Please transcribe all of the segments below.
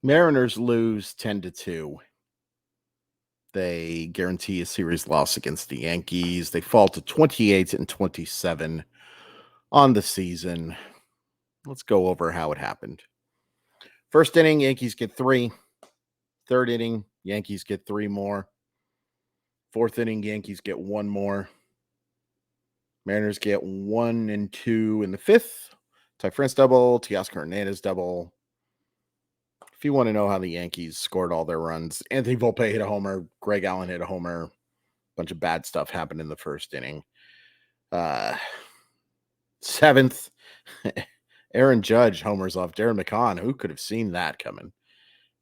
Mariners lose 10-2. They guarantee a series loss against the Yankees. They fall to 28-27 on the season. Let's go over how it happened. First inning, Yankees get 3. Third inning, Yankees get 3 more. Fourth inning, Yankees get 1 more. Mariners get 1 and 2 in the fifth. Ty France double, Teoscar Hernandez double. If you want to know how the Yankees scored all their runs, Anthony Volpe hit a homer, Greg Allen hit a homer. A bunch of bad stuff happened in the first inning. Seventh, Aaron Judge homers off Darren McCann. Who could have seen that coming?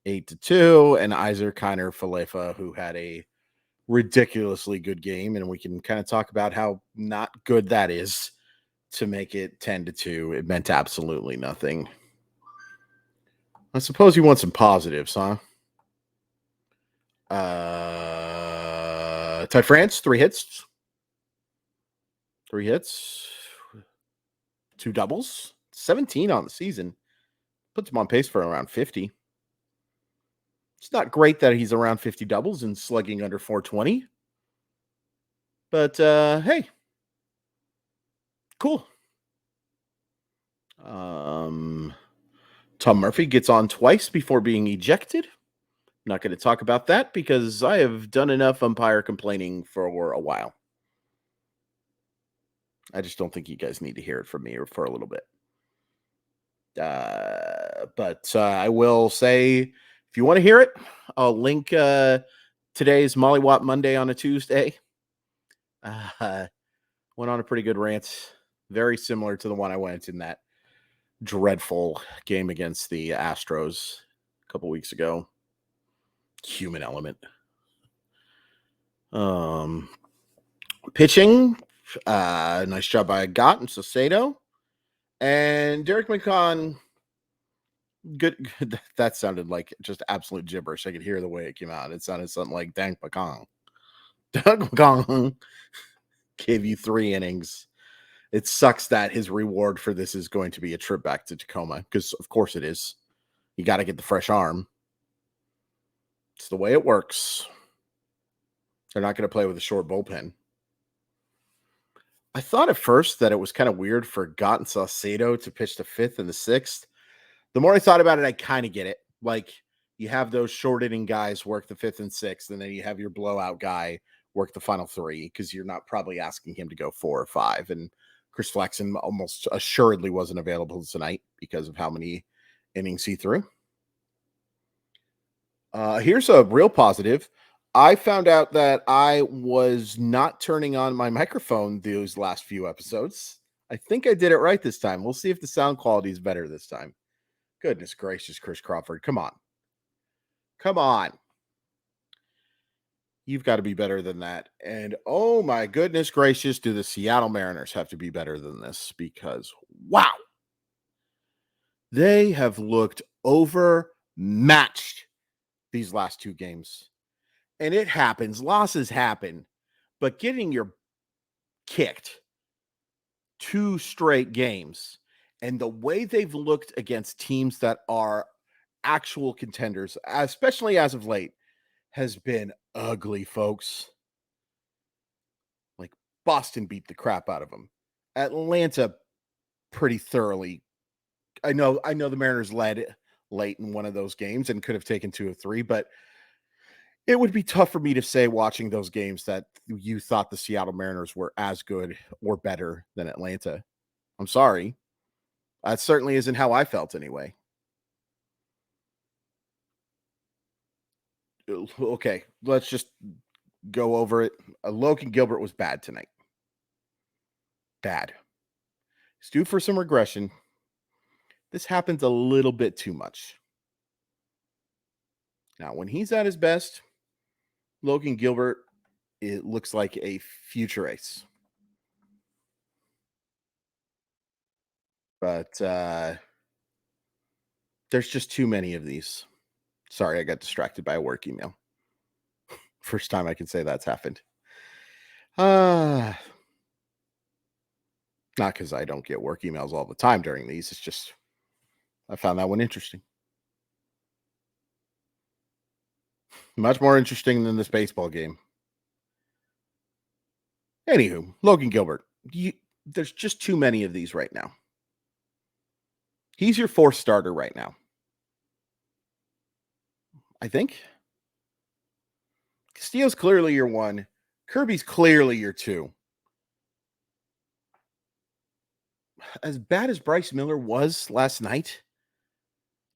8-2, and Isaac Kiner Falefa, who had a ridiculously good game, and we can kind of talk about how not good that is to make it 10-2. It meant absolutely nothing. I suppose you want some positives, huh? Ty France, 3 hits. 3 hits. 2 doubles. 17 on the season. Puts him on pace for around 50. It's not great that he's around 50 doubles and slugging under 420. But, hey. Cool. Tom Murphy gets on twice before being ejected. Not going to talk about that because I have done enough umpire complaining for a while. I just don't think you guys need to hear it from me or for a little bit. But I will say, if you want to hear it, I'll link today's Molly Watt Monday on a Tuesday. Went on a pretty good rant, very similar to the one I went in that dreadful game against the Astros a couple weeks ago. Human element. Pitching, nice job by Gott and Saucedo. And Derek McCann, good. That sounded like just absolute gibberish. I could hear the way it came out. It sounded something like Dank McCann. Dank McCann gave you 3 innings. It sucks that his reward for this is going to be a trip back to Tacoma, because of course it is. You got to get the fresh arm. It's the way it works. They're not going to play with a short bullpen. I thought at first that it was kind of weird for Gott and Saucedo to pitch the 5th and the 6th. The more I thought about it, I kind of get it. Like, you have those short inning guys work the 5th and 6th, and then you have your blowout guy work the final 3, because you're not probably asking him to go 4 or 5. And Chris Flexen almost assuredly wasn't available tonight because of how many innings he threw. Here's a real positive. I found out that I was not turning on my microphone those last few episodes. I think I did it right this time. We'll see if the sound quality is better this time. Goodness gracious, Chris Crawford. Come on. Come on. You've got to be better than that. And oh my goodness gracious, do the Seattle Mariners have to be better than this? Because, wow. They have looked overmatched these last 2 games. And it happens. Losses happen. But getting your kicked 2 straight games, and the way they've looked against teams that are actual contenders, especially as of late, has been ugly, folks. Like, Boston beat the crap out of them. Atlanta pretty thoroughly. I know the Mariners led late in one of those games and could have taken 2 of 3, but it would be tough for me to say watching those games that you thought the Seattle Mariners were as good or better than Atlanta. I'm sorry. That certainly isn't how I felt anyway. Okay, let's just go over it. Logan Gilbert was bad tonight. Bad. He's due for some regression. This happens a little bit too much. Now, when he's at his best, Logan Gilbert, it looks like a future ace. But there's just too many of these. Sorry, I got distracted by a work email. First time I can say that's happened. Not because I don't get work emails all the time during these. It's just I found that one interesting. Much more interesting than this baseball game. Anywho, Logan Gilbert. There's just too many of these right now. He's your fourth starter right now, I think. Castillo's clearly your one. Kirby's clearly your two. As bad as Bryce Miller was last night,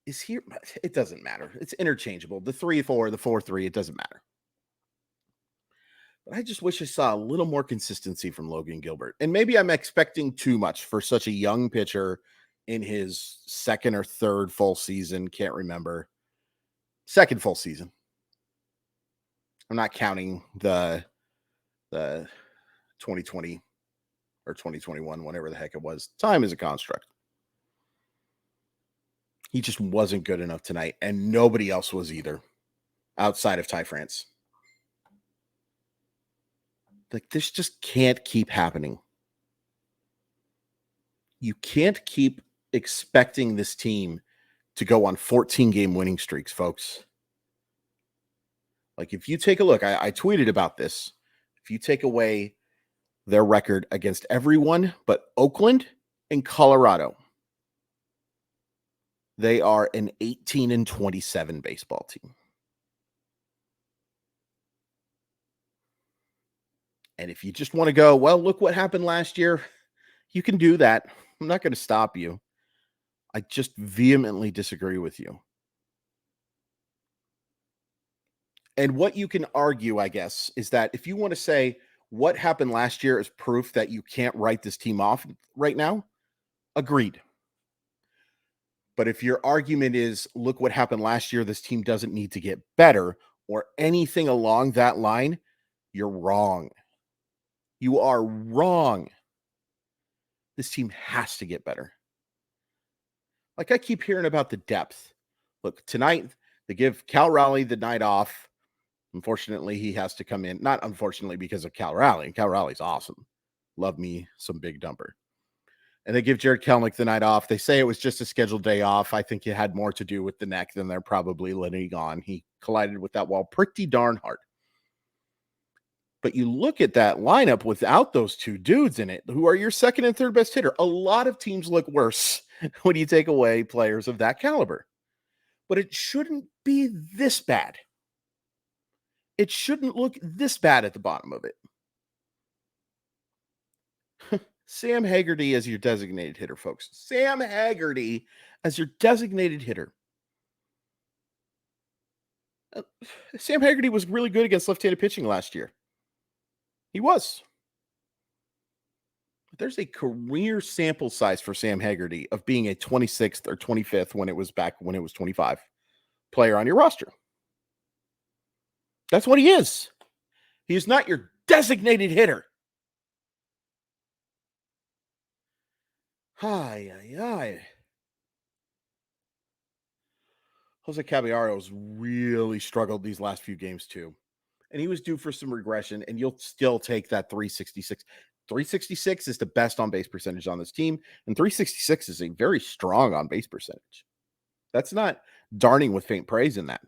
is here. It doesn't matter. It's interchangeable. The 3-4, the 4-3, it doesn't matter. But I just wish I saw a little more consistency from Logan Gilbert. And maybe I'm expecting too much for such a young pitcher in his second or third full season. Can't remember. Second full season. I'm not counting the 2020 or 2021, whatever the heck it was. Time is a construct. He just wasn't good enough tonight, and nobody else was either, outside of Ty France. Like, this just can't keep happening. You can't keep expecting this team to go on 14-game winning streaks, folks. Like, if you take a look, I tweeted about this. If you take away their record against everyone but Oakland and Colorado, they are an 18-27 baseball team. And if you just want to go, well, look what happened last year, you can do that. I'm not going to stop you. I just vehemently disagree with you. And what you can argue, I guess, is that if you want to say what happened last year is proof that you can't write this team off right now, agreed. But if your argument is, look what happened last year, this team doesn't need to get better, or anything along that line, you're wrong. You are wrong. This team has to get better. Like, I keep hearing about the depth. Look, tonight, they give Cal Raleigh the night off. Unfortunately, he has to come in. Not unfortunately because of Cal Raleigh. Cal Raleigh's awesome. Love me some Big Dumper. And they give Jared Kelenic the night off. They say it was just a scheduled day off. I think it had more to do with the neck than they're probably letting on. He collided with that wall pretty darn hard. But you look at that lineup without those two dudes in it, who are your second and third best hitter. A lot of teams look worse when you take away players of that caliber. But it shouldn't be this bad. It shouldn't look this bad at the bottom of it. Sam Haggerty as your designated hitter, folks. Sam Haggerty as your designated hitter. Sam Haggerty was really good against left-handed pitching last year. He was. There's a career sample size for Sam Haggerty of being a 26th or 25th when it was 25 player on your roster. That's what he is. He is not your designated hitter. Hi. Jose Caballero's really struggled these last few games too. And he was due for some regression, and you'll still take that 366. 366 is the best on base percentage on this team, and 366 is a very strong on base percentage. That's not darning with faint praise in that.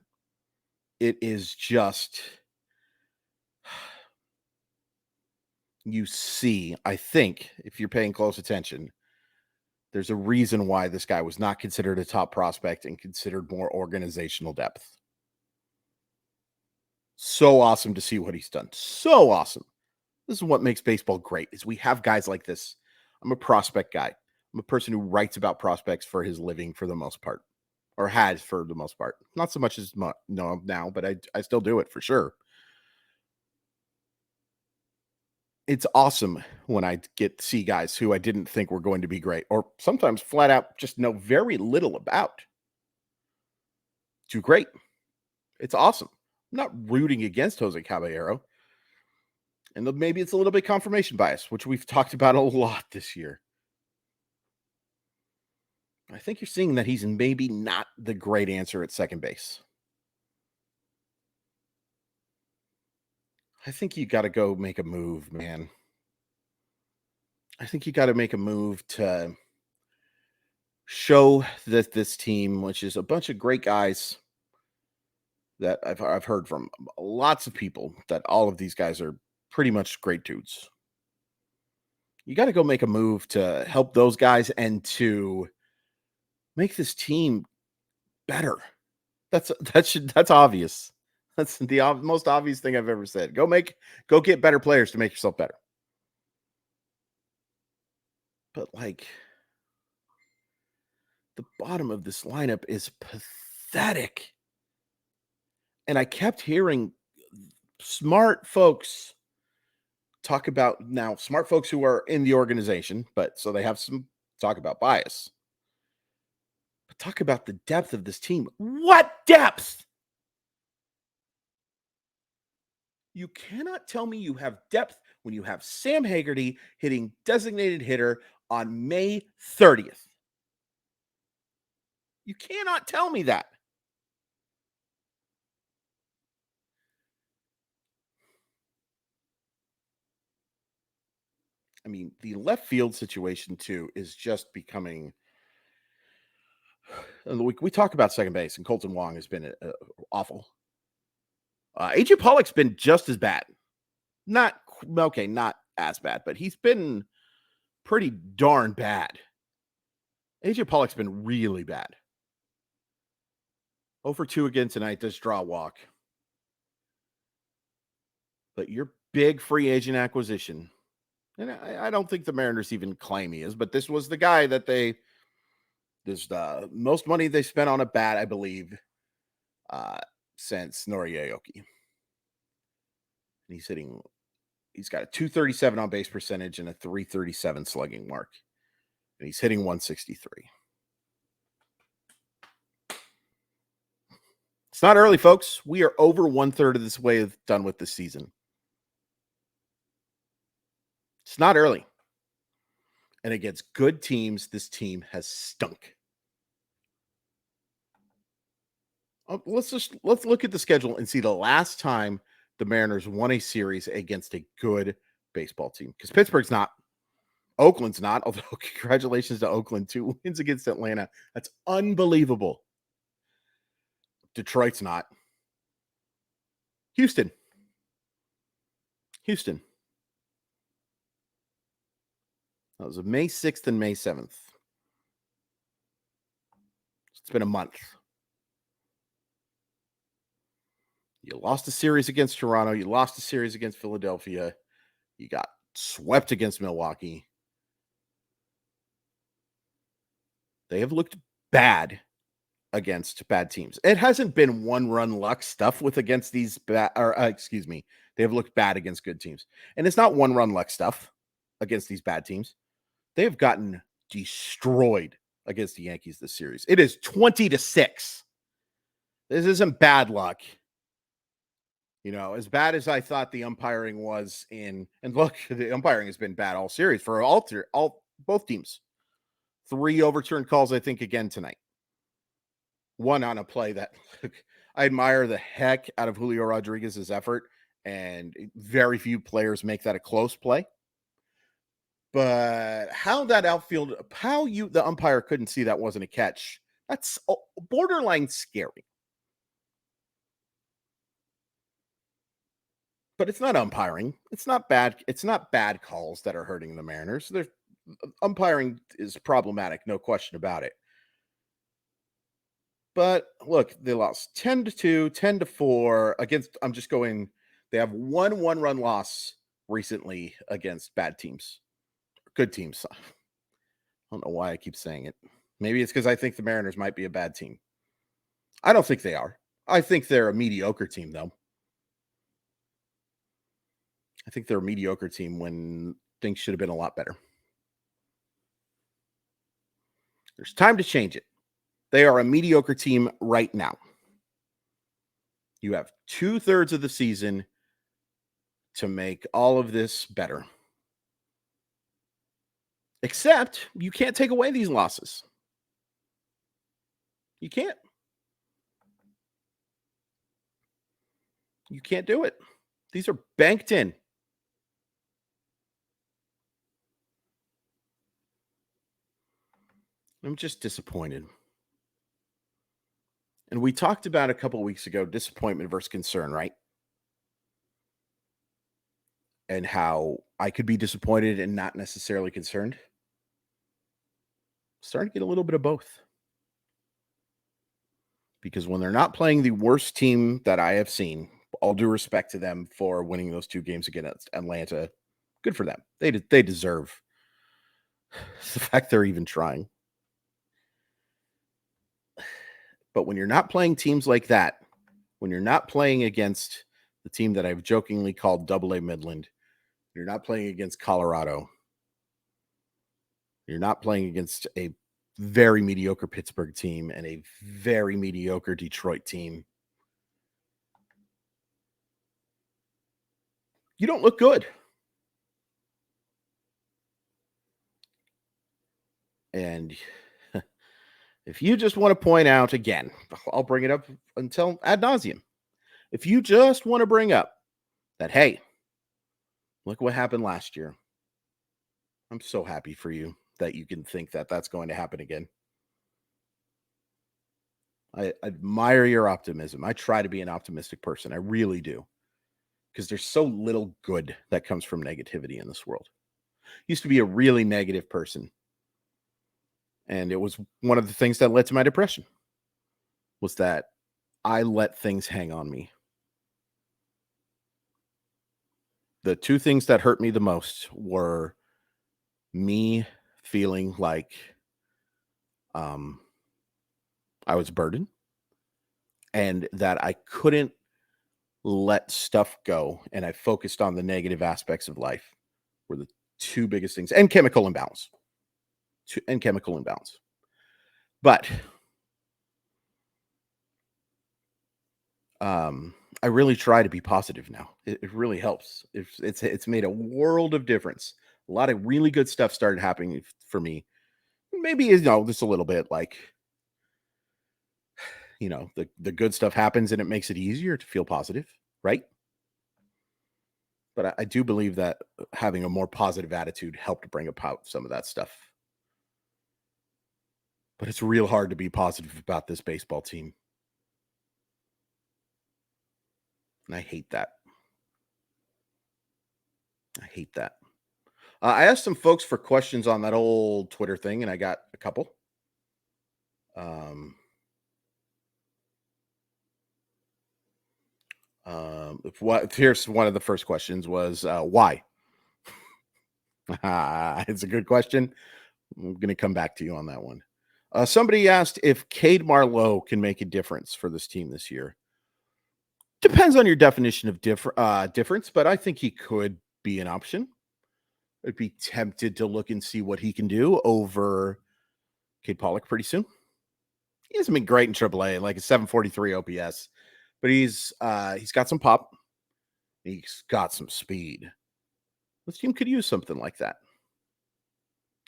It is just, you see, I think, if you're paying close attention, there's a reason why this guy was not considered a top prospect and considered more organizational depth. So awesome to see what he's done. So awesome. This is what makes baseball great, is we have guys like this. I'm a prospect guy. I'm a person who writes about prospects for his living for the most part, or has for the most part. Not so much as now, but I still do it for sure. It's awesome when I get to see guys who I didn't think were going to be great, or sometimes flat out just know very little about, do great. It's awesome. I'm not rooting against Jose Caballero. And maybe it's a little bit confirmation bias, which we've talked about a lot this year. I think you're seeing that he's maybe not the great answer at second base. I think you got to go make a move, man. I think you got to make a move to show that this team, which is a bunch of great guys, that I've heard from lots of people that all of these guys are pretty much great dudes. You got to go make a move to help those guys and to make this team better. That's obvious. That's the most obvious thing I've ever said. Go get better players to make yourself better. But like the bottom of this lineup is pathetic. And I kept hearing smart folks talk about now smart folks who are in the organization, but so they have some talk about bias. But talk about the depth of this team. What depth? You cannot tell me you have depth when you have Sam Haggerty hitting designated hitter on May 30th. You cannot tell me that. I mean, the left field situation too is just becoming. We talk about second base, and Colton Wong has been awful. AJ Pollock's been just as bad. Not okay, not as bad, but he's been pretty darn bad. AJ Pollock's been really bad. 0 for 2 again tonight. Does draw a walk. But your big free agent acquisition, and I don't think the Mariners even claim he is, but this was the guy that there's the most money they spent on a bat, I believe, since Nori Aoki. And he's got a 237 on base percentage and a 337 slugging mark. And he's hitting 163. It's not early, folks. We are over 1/3 of this way done with the season. It's not early. And against good teams, this team has stunk. Let's look at the schedule and see the last time the Mariners won a series against a good baseball team. Because Pittsburgh's not, Oakland's not. Although congratulations to Oakland, 2 wins against Atlanta. That's unbelievable. Detroit's not. Houston. That was May 6th and May 7th. It's been a month. You lost a series against Toronto. You lost a series against Philadelphia. You got swept against Milwaukee. They have looked bad against bad teams. It hasn't been one-run luck stuff with against these bad, or excuse me, they have looked bad against good teams. And it's not one-run luck stuff against these bad teams. They have gotten destroyed against the Yankees this series. It is 20-6. This isn't bad luck. You know, as bad as I thought the umpiring was and look, the umpiring has been bad all series for both teams. 3 overturned calls, I think, again tonight. One on a play that I admire the heck out of Julio Rodriguez's effort, and very few players make that a close play. But how that outfield, the umpire couldn't see that wasn't a catch, that's borderline scary. But it's not umpiring. It's not bad. It's not bad calls that are hurting the Mariners. Umpiring is problematic, no question about it. But look, they lost 10-2, 10-4 against. They have one-run loss recently against bad teams, good teams. I don't know why I keep saying it. Maybe it's because I think the Mariners might be a bad team. I don't think they are. I think they're a mediocre team, though. I think they're a mediocre team when things should have been a lot better. There's time to change it. They are a mediocre team right now. You have 2/3 of the season to make all of this better. Except you can't take away these losses. You can't. You can't do it. These are banked in. I'm just disappointed. And we talked about a couple weeks ago disappointment versus concern, right? And how I could be disappointed and not necessarily concerned. Starting to get a little bit of both. Because when they're not playing the worst team that I have seen, all due respect to them for winning those 2 games against Atlanta, good for them. They deserve the fact they're even trying. But when you're not playing teams like that, when you're not playing against the team that I've jokingly called Double A Midland, you're not playing against Colorado, you're not playing against a very mediocre Pittsburgh team and a very mediocre Detroit team, you don't look good. And if you just want to point out again, I'll bring it up until ad nauseum. If you just want to bring up that, hey, look what happened last year. I'm so happy for you that you can think that that's going to happen again. I admire your optimism. I try to be an optimistic person. I really do. Because there's so little good that comes from negativity in this world. Used to be a really negative person. And it was one of the things that led to my depression. Was that I let things hang on me. The 2 things that hurt me the most were me feeling like I was burdened and that I couldn't let stuff go. And I focused on the negative aspects of life were the 2 biggest things, and chemical imbalance. But I really try to be positive now. It really helps. It's made a world of difference. A lot of really good stuff started happening for me. Maybe just a little bit like the good stuff happens and it makes it easier to feel positive, right? But I do believe that having a more positive attitude helped bring about some of that stuff. But it's real hard to be positive about this baseball team. And I hate that. I hate that. I asked some folks for questions on that old Twitter thing, and I got a couple. Um, here's one of the first questions was why? It's a good question. I'm going to come back to you on that one. Somebody asked if Cade Marlowe can make a difference for this team this year. Depends on your definition of difference, but I think he could be an option. I'd be tempted to look and see what he can do over Cade Pollock pretty soon. He hasn't been great in AAA, like a 743 OPS, but he's got some pop. He's got some speed. This team could use something like that.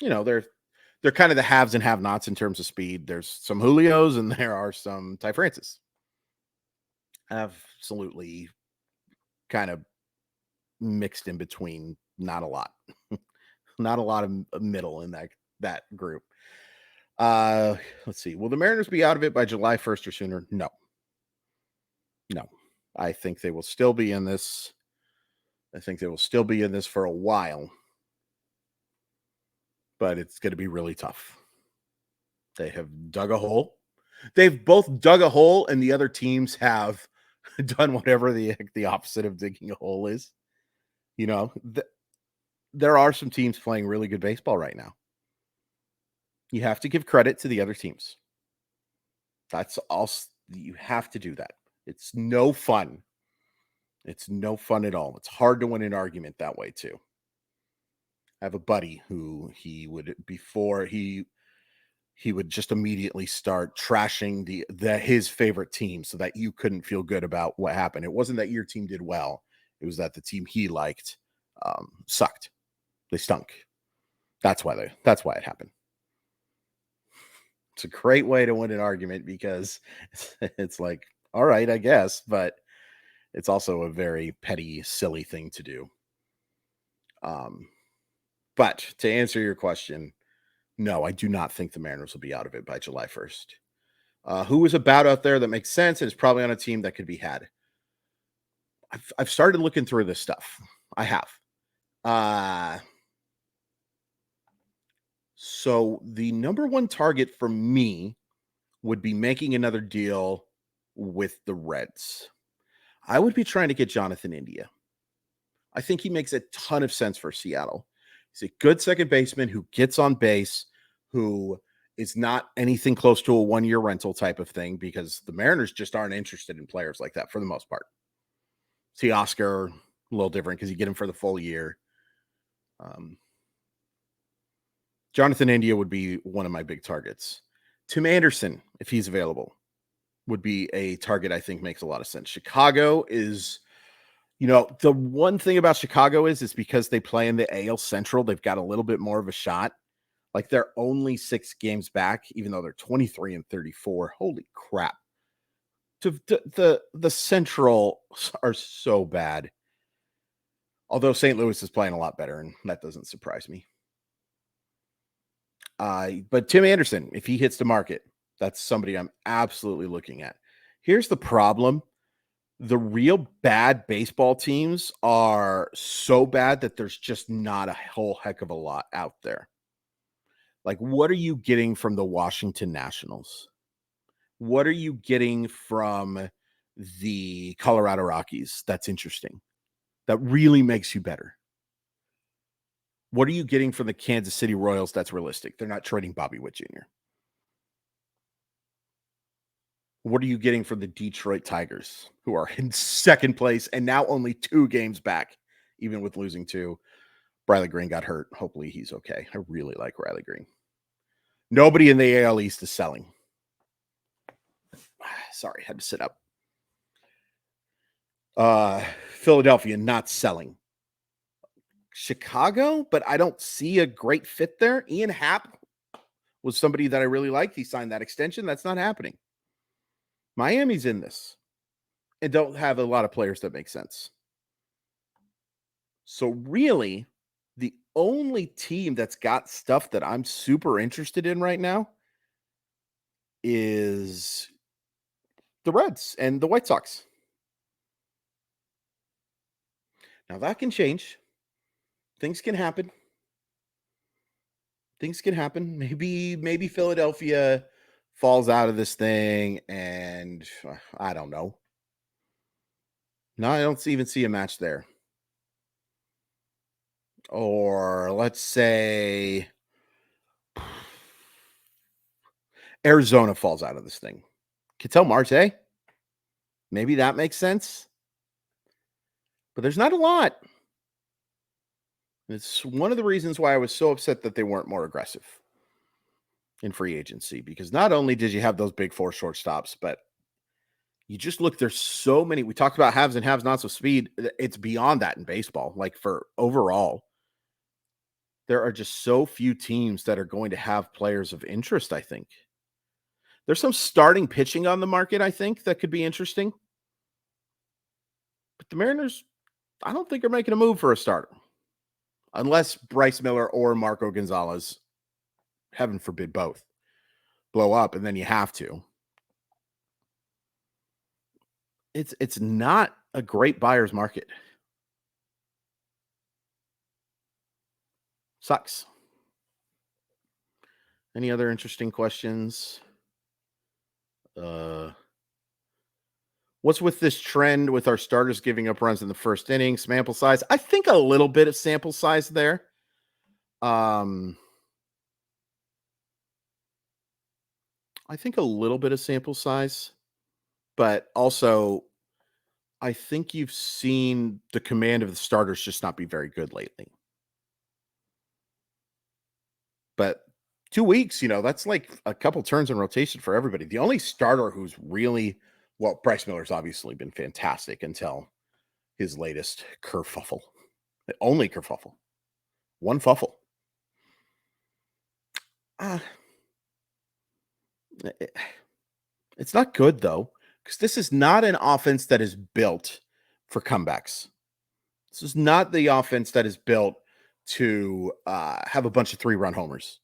They're kind of the haves and have-nots in terms of speed. There's some Julios and there are some Ty Francis. Absolutely kind of mixed in between, not a lot. Not a lot of middle in that group. Let's see. Will the Mariners be out of it by July 1st or sooner? No. I think they will still be in this. I think they will still be in this for a while. But it's going to be really tough. They have dug a hole. They've both dug a hole, and the other teams have done whatever the opposite of digging a hole is. There are some teams playing really good baseball right now. You have to give credit to the other teams. That's all. You have to do that. It's no fun. It's no fun at all. It's hard to win an argument that way too. I have a buddy who he would just immediately start trashing his favorite team so that you couldn't feel good about what happened. It wasn't that your team did well. It was that the team he liked sucked. They stunk. That's why it happened. It's a great way to win an argument because it's like, all right, I guess, but it's also a very petty, silly thing to do. But to answer your question, no, I do not think the Mariners will be out of it by July 1st. Who is about out there that makes sense and is probably on a team that could be had? I've started looking through this stuff. I have. Uh, so the number one target for me would be making another deal with the Reds. I would be trying to get Jonathan India. I think he makes a ton of sense for Seattle. He's a good second baseman who gets on base, who is not anything close to a 1-year rental type of thing because the Mariners just aren't interested in players like that for the most part. See Oscar, a little different because you get him for the full year. Jonathan India would be one of my big targets. Tim Anderson, if he's available, would be a target I think makes a lot of sense. Chicago is, the one thing about Chicago is because they play in the AL Central, they've got a little bit more of a shot. Like they're only 6 games back, even though they're 23 and 34. Holy crap. The Central are so bad. Although St. Louis is playing a lot better, and that doesn't surprise me. But Tim Anderson, if he hits the market, that's somebody I'm absolutely looking at. Here's the problem. The real bad baseball teams are so bad that there's just not a whole heck of a lot out there. Like, what are you getting from the Washington Nationals? What are you getting from the Colorado Rockies? That's interesting. That really makes you better. What are you getting from the Kansas City Royals that's realistic? They're not trading Bobby Witt Jr. What are you getting from the Detroit Tigers, who are in second place and now only 2 games back, even with losing 2? Riley Green got hurt. Hopefully he's okay. I really like Riley Green. Nobody in the AL East is selling. Sorry, had to sit up. Philadelphia not selling. Chicago, but I don't see a great fit there. Ian Happ was somebody that I really liked. He signed that extension. That's not happening. Miami's in this and don't have a lot of players that make sense. So really, the only team that's got stuff that I'm super interested in right now is the Reds and the White Sox. Now that can change. Things can happen. Maybe Philadelphia falls out of this thing and I don't know. No, I don't even see a match there. Or let's say Arizona falls out of this thing. Ketel Marte, maybe that makes sense. But there's not a lot. It's one of the reasons why I was so upset that they weren't more aggressive in free agency, because not only did you have those big 4 shortstops, but you just look, there's so many. We talked about haves and haves nots of speed. It's beyond that in baseball. Like for overall, there are just so few teams that are going to have players of interest, I think. There's some starting pitching on the market, I think, that could be interesting. But the Mariners, I don't think are making a move for a starter. Unless Bryce Miller or Marco Gonzalez, heaven forbid both, blow up, and then you have to. It's not a great buyer's market. Sucks. Any other interesting questions? What's with this trend with our starters giving up runs in the first inning? Sample size? I think a little bit of sample size there. I think a little bit of sample size, but also I think you've seen the command of the starters just not be very good lately. But 2 weeks, that's like a couple turns in rotation for everybody. The only starter who's really, well, Bryce Miller's obviously been fantastic until his latest kerfuffle. The only kerfuffle. One fuffle. It's not good, though, because this is not an offense that is built for comebacks. This is not the offense that is built to have a bunch of 3-run homers.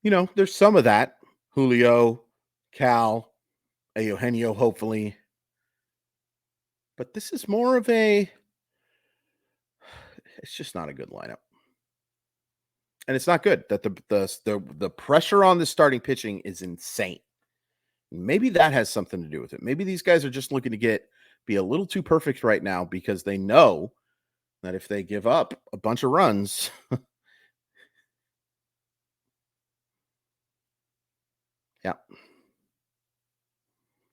There's some of that. Julio, Cal, Eugenio, hopefully. But this is more of it's just not a good lineup. And it's not good that the pressure on the starting pitching is insane. Maybe that has something to do with it. Maybe these guys are just looking to be a little too perfect right now because they know that if they give up a bunch of runs, yeah.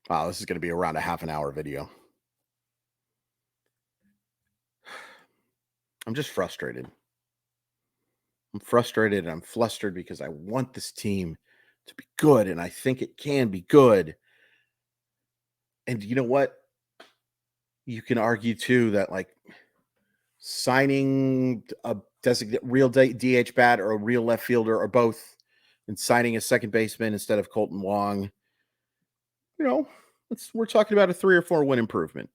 Wow, this is going to be around a half an hour video. I'm just frustrated. I'm frustrated and I'm flustered because I want this team to be good and I think it can be good. And you know what? You can argue too that like signing a designated real DH bat or a real left fielder or both and signing a second baseman instead of Colton Wong, you know, we're talking about a 3 or 4 win improvement.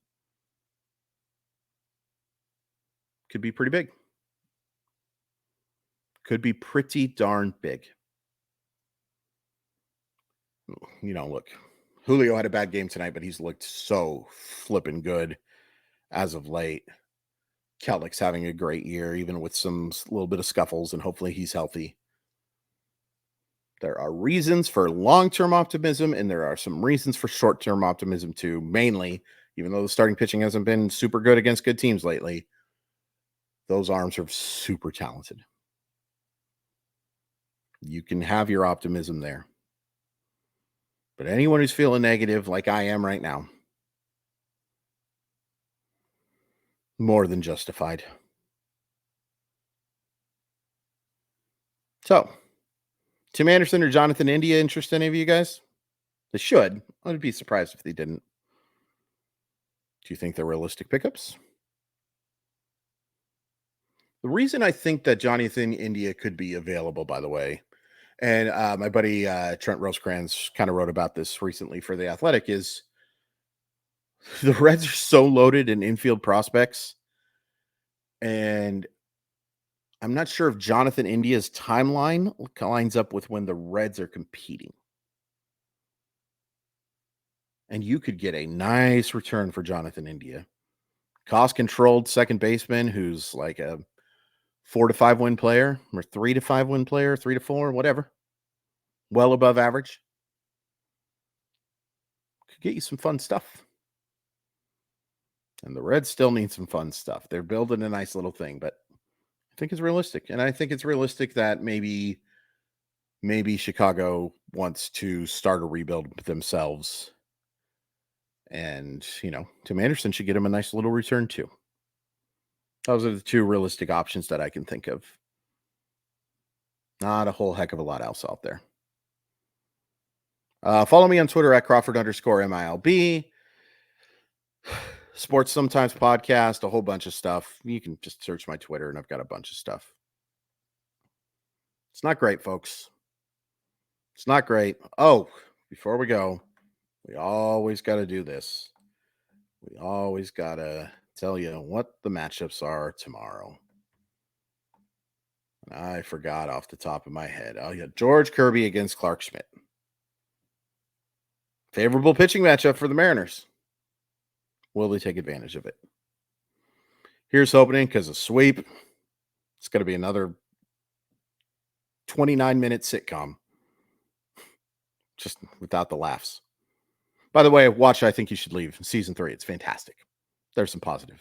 Could be pretty big. Could be pretty darn big. Look, Julio had a bad game tonight, but he's looked so flipping good as of late. Kelnick's having a great year, even with some little bit of scuffles, and hopefully he's healthy. There are reasons for long-term optimism, and there are some reasons for short-term optimism too. Mainly, even though the starting pitching hasn't been super good against good teams lately, those arms are super talented. You can have your optimism there. But anyone who's feeling negative like I am right now, more than justified. So, Tim Anderson or Jonathan India interest any of you guys? They should. I'd be surprised if they didn't. Do you think they're realistic pickups? The reason I think that Jonathan India could be available, by the way, and my buddy Trent Rosecrans kind of wrote about this recently for The Athletic, is the Reds are so loaded in infield prospects. And I'm not sure if Jonathan India's timeline lines up with when the Reds are competing. And you could get a nice return for Jonathan India. Cost controlled second baseman who's like a 4 to 5 win player or 3 to 5 win player, 3 to 4, whatever. Well above average. Could get you some fun stuff. And the Reds still need some fun stuff. They're building a nice little thing, but I think it's realistic. And I think it's realistic that maybe Chicago wants to start a rebuild themselves. And, Tim Anderson should get him a nice little return too. Those are the 2 realistic options that I can think of. Not a whole heck of a lot else out there. Follow me on Twitter at Crawford_MILB. Sports Sometimes podcast, a whole bunch of stuff. You can just search my Twitter and I've got a bunch of stuff. It's not great, folks. It's not great. Oh, before we go, we always got to do this. We always got to tell you what the matchups are tomorrow. And I forgot off the top of my head. Oh, yeah. George Kirby against Clark Schmidt. Favorable pitching matchup for the Mariners. Will they take advantage of it? Here's hoping, because a sweep, it's going to be another 29-minute sitcom. Just without the laughs. By the way, watch I Think You Should Leave, season 3. It's fantastic. There's some positive.